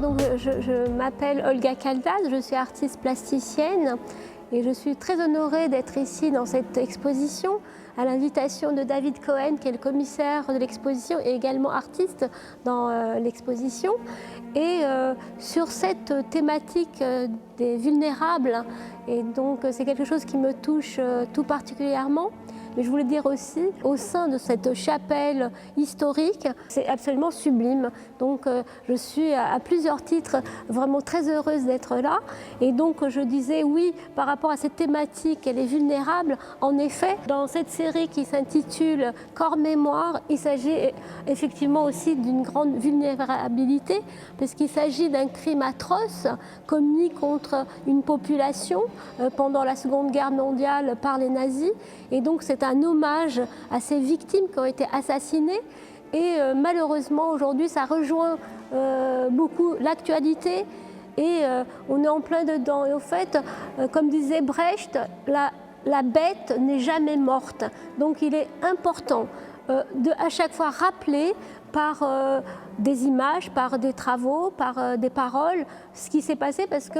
donc je m'appelle Olga Caldas, je suis artiste plasticienne et je suis très honorée d'être ici dans cette exposition à l'invitation de David Cohen, qui est le commissaire de l'exposition et également artiste dans l'exposition. Et sur cette thématique des vulnérables, et donc c'est quelque chose qui me touche tout particulièrement. Mais je voulais dire aussi, au sein de cette chapelle historique, c'est absolument sublime. Donc je suis à plusieurs titres vraiment très heureuse d'être là. Et donc je disais oui, par rapport à cette thématique, elle est vulnérable. En effet, dans cette série qui s'intitule Corps-Mémoire, il s'agit effectivement aussi d'une grande vulnérabilité, puisqu'il s'agit d'un crime atroce commis contre une population pendant la Seconde Guerre mondiale par les nazis. Et donc c'est un hommage à ces victimes qui ont été assassinées et malheureusement aujourd'hui ça rejoint beaucoup l'actualité et on est en plein dedans. Et au fait, comme disait Brecht, la bête n'est jamais morte. Donc il est important de à chaque fois rappeler par des images, par des travaux, par des paroles, ce qui s'est passé parce que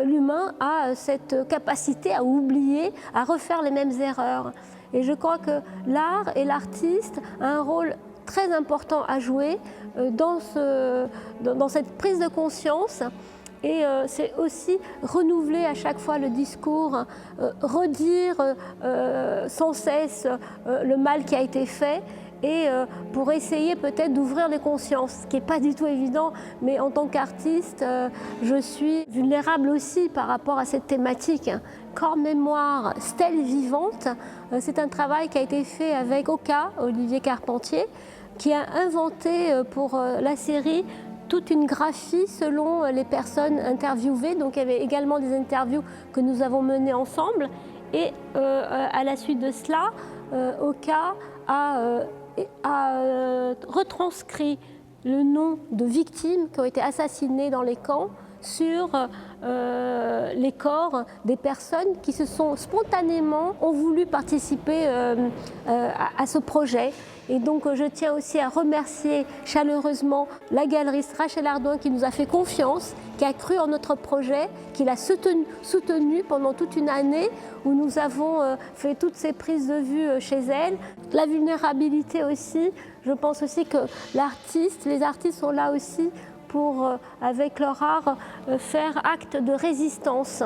l'humain a cette capacité à oublier, à refaire les mêmes erreurs. Et je crois que l'art et l'artiste ont un rôle très important à jouer dans cette prise de conscience. Et c'est aussi renouveler à chaque fois le discours, redire sans cesse le mal qui a été fait et pour essayer peut-être d'ouvrir les consciences, ce qui n'est pas du tout évident, mais en tant qu'artiste, je suis vulnérable aussi par rapport à cette thématique. Corps-Mémoire, stèle vivante, c'est un travail qui a été fait avec Oka, Olivier Carpentier, qui a inventé pour la série toute une graphie selon les personnes interviewées. Donc il y avait également des interviews que nous avons menées ensemble. Et à la suite de cela, Oka a retranscrit le nom de victimes qui ont été assassinées dans les camps sur les corps des personnes qui se sont spontanément ont voulu participer à ce projet. Et donc je tiens aussi à remercier chaleureusement la galeriste Rachel Ardouin qui nous a fait confiance, qui a cru en notre projet, qui l'a soutenu pendant toute une année où nous avons fait toutes ces prises de vue chez elle. La vulnérabilité aussi, je pense aussi que les artistes sont là aussi pour, avec leur art, faire acte de résistance.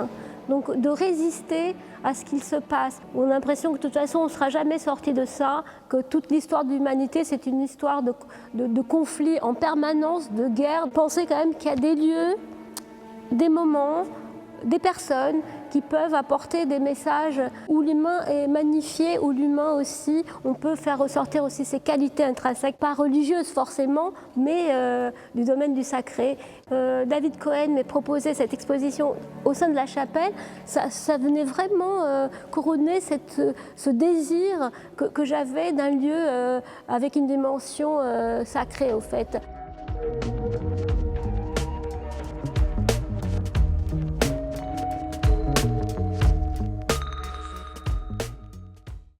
Donc de résister à ce qu'il se passe. On a l'impression que de toute façon on ne sera jamais sorti de ça, que toute l'histoire de l'humanité c'est une histoire de conflits en permanence, de guerre. Pensez quand même qu'il y a des lieux, des moments, des personnes qui peuvent apporter des messages où l'humain est magnifié, où l'humain aussi, on peut faire ressortir aussi ses qualités intrinsèques, pas religieuses forcément, mais du domaine du sacré. David Cohen m'a proposé cette exposition au sein de la chapelle, ça venait vraiment couronner ce désir que j'avais d'un lieu avec une dimension sacrée au fait.